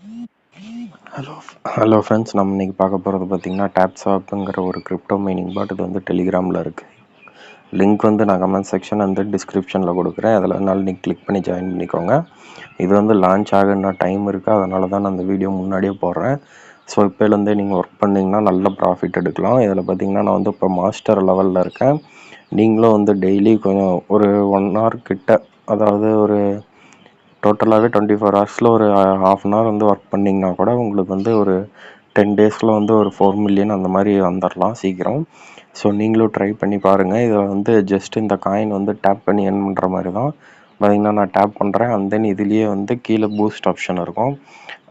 Hello hello friends, நம்ம இன்றைக்கி பார்க்க போகிறது பார்த்திங்கன்னா டேப்ஸ்வாப்புங்கிற ஒரு கிரிப்டோ மைனிங் பாட். இது வந்து டெலிகிராமில் இருக்குது. லிங்க் வந்து நான் கமெண்ட் செக்ஷன் வந்து டிஸ்கிரிப்ஷனில் கொடுக்குறேன். அதில் அதனால் நீங்கள் கிளிக் பண்ணி ஜாயின் பண்ணிக்கோங்க. இது வந்து லான்ச் ஆகுன்னா டைம் இருக்குது, அதனால தான் நான் அந்த வீடியோ முன்னாடியே போடுறேன். ஸோ இப்போலேருந்தே நீங்கள் ஒர்க் பண்ணிங்கன்னா நல்ல ப்ராஃபிட் எடுக்கலாம். இதில் பார்த்திங்கன்னா நான் வந்து இப்போ மாஸ்டர் லெவலில் இருக்கேன். நீங்களும் வந்து டெய்லி கொஞ்சம் ஒரு 1 hour கிட்ட, அதாவது ஒரு டோட்டலாகவே 24 ஹவர்ஸில் ஒரு ½ hour வந்து ஒர்க் பண்ணிங்கன்னா கூட உங்களுக்கு வந்து ஒரு 10 daysல வந்து ஒரு 4 million அந்த மாதிரி வந்துடலாம் சீக்கிரம். ஸோ நீங்களும் ட்ரை பண்ணி பாருங்கள். இதில் வந்து ஜஸ்ட் இந்த காயின் வந்து டேப் பண்ணி எர்ன் பண்ணுற மாதிரி தான். பார்த்திங்கன்னா நான் டேப் பண்ணுறேன். அண்ட் தென் இதுலேயே வந்து கீழே பூஸ்ட் ஆப்ஷன் இருக்கும்.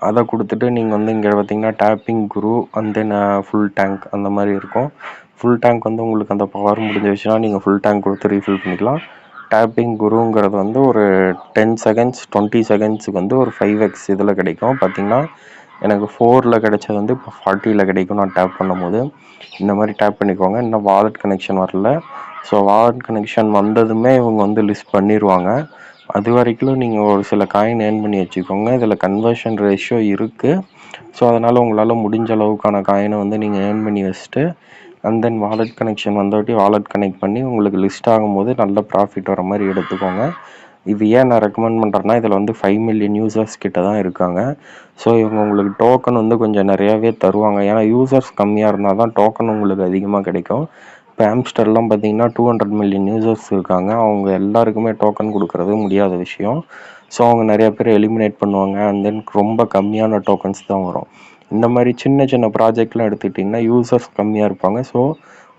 அதை கொடுத்துட்டு நீங்கள் வந்து இங்கே பார்த்திங்கன்னா taping Guru and then full tank அந்த மாதிரி இருக்கும். ஃபுல் டேங்க் வந்து உங்களுக்கு அந்த பவர் முடிஞ்சிச்சுன்னா நீங்கள் ஃபுல் டேங்க் கொடுத்து ரீஃபில் பண்ணிக்கலாம். டேப்பிங் குருங்கிறது வந்து ஒரு 10 seconds 20 செகண்ட்ஸுக்கு வந்து ஒரு 5x இதில் கிடைக்கும். பார்த்திங்கன்னா எனக்கு 4ல் கிடைச்சது வந்து இப்போ 40ல் கிடைக்கும் நான் டேப் பண்ணும்போது. இந்த மாதிரி டேப் பண்ணிக்கோங்க. இன்னும் வாலெட் கனெக்ஷன் வரல. ஸோ வாலெட் கனெக்ஷன் வந்ததுமே இவங்க வந்து லிஸ்ட் பண்ணிடுவாங்க. அது வரைக்கும் நீங்கள் ஒரு சில காயின் ஏர்ன் பண்ணி வச்சுக்கோங்க. இதில் கன்வர்ஷன் ரேஷியோ இருக்குது. ஸோ அதனால் உங்களால் முடிஞ்ச அளவுக்கான காயினை வந்து நீங்கள் ஏர்ன் பண்ணி வச்சுட்டு அண்ட் தென் வாலெட் கனெக்ஷன் வந்தோட்டி வாலெட் கனெக்ட் பண்ணி உங்களுக்கு லிஸ்ட் ஆகும்போது நல்ல ப்ராஃபிட் வர மாதிரி எடுத்துக்கோங்க. இது ஏன் நான் ரெக்கமெண்ட் பண்ணுறேன்னா, இதில் வந்து 5 million யூசர்ஸ் கிட்ட தான் இருக்காங்க. ஸோ இவங்க உங்களுக்கு டோக்கன் வந்து கொஞ்சம் நிறையாவே தருவாங்க. ஏன்னா யூசர்ஸ் கம்மியாக இருந்தால் தான் டோக்கன் உங்களுக்கு அதிகமாக கிடைக்கும். இப்போ ஆம்ஸ்டர்லாம் பார்த்தீங்கன்னா 200 million யூசர்ஸ் இருக்காங்க. அவங்க எல்லாருக்குமே டோக்கன் கொடுக்கறது முடியாத விஷயம். ஸோ அவங்க நிறைய பேர் எலிமினேட் பண்ணுவாங்க. அண்ட் தென் ரொம்ப கம்மியான டோக்கன்ஸ் தான் வரும். இந்த மாதிரி சின்ன சின்ன ப்ராஜெக்ட்லாம் எடுத்துக்கிட்டிங்கன்னா யூசர்ஸ் கம்மியாக இருப்பாங்க. ஸோ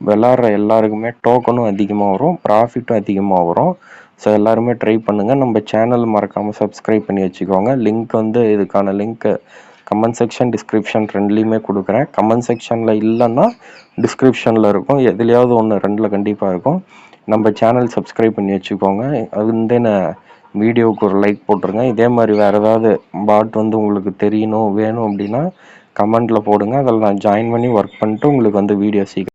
விளாட்ற எல்லாருக்குமே டோக்கனும் அதிகமாக வரும், ப்ராஃபிட்டும் அதிகமாக வரும். ஸோ எல்லாருமே ட்ரை பண்ணுங்கள். நம்ம சேனல் மறக்காமல் சப்ஸ்கிரைப் பண்ணி வச்சுக்கோங்க. லிங்க் வந்து இதுக்கான லிங்க்கு கமெண்ட் செக்ஷன் டிஸ்கிரிப்ஷன் ரெண்டுலேயுமே கொடுக்குறேன். கமெண்ட் செக்ஷனில் இல்லைன்னா டிஸ்கிரிப்ஷனில் இருக்கும். எதுலையாவது ஒன்று ரெண்டில் கண்டிப்பாக இருக்கும். நம்ம சேனல் சப்ஸ்கிரைப் பண்ணி வச்சுக்கோங்க. அது வந்து வீடியோவுக்கு ஒரு லைக் போட்டுருங்க. இதே மாதிரி வேறு ஏதாவது பாட் வந்து உங்களுக்கு தெரியணும் வேணும் அப்படின்னா கமெண்டில் போடுங்க. அதில் நான் ஜாயின் பண்ணி ஒர்க் பண்ணிட்டு உங்களுக்கு வந்து வீடியோ சீக்கிரம்